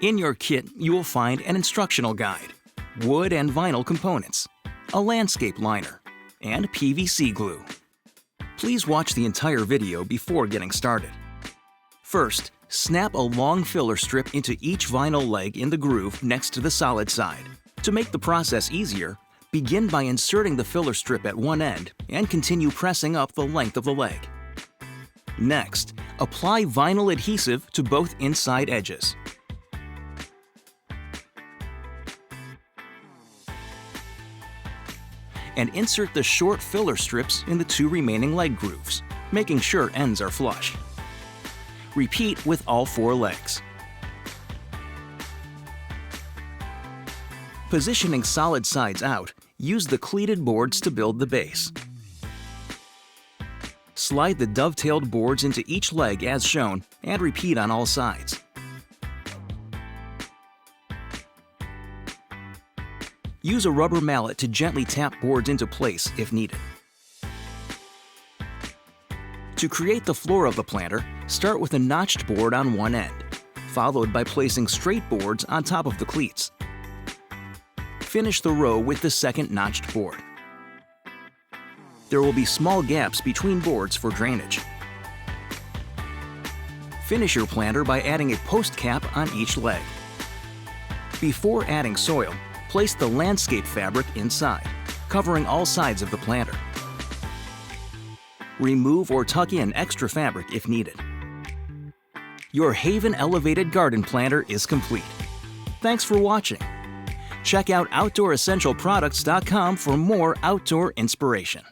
In your kit, you will find an instructional guide, wood and vinyl components, a landscape liner, and PVC glue. Please watch the entire video before getting started. First, snap a long filler strip into each vinyl leg in the groove next to the solid side. To make the process easier, begin by inserting the filler strip at one end and continue pressing up the length of the leg. Next, apply vinyl adhesive to both inside edges. And insert the short filler strips in the two remaining leg grooves, making sure ends are flush. Repeat with all four legs. Positioning solid sides out, use the cleated boards to build the base. Slide the dovetailed boards into each leg as shown and repeat on all sides. Use a rubber mallet to gently tap boards into place if needed. To create the floor of the planter, start with a notched board on one end, followed by placing straight boards on top of the cleats. Finish the row with the second notched board. There will be small gaps between boards for drainage. Finish your planter by adding a post cap on each leg. Before adding soil, place the landscape fabric inside, covering all sides of the planter. Remove or tuck in extra fabric if needed. Your Haven Elevated Garden Planter is complete. Thanks for watching. Check out OutdoorEssentialProducts.com for more outdoor inspiration.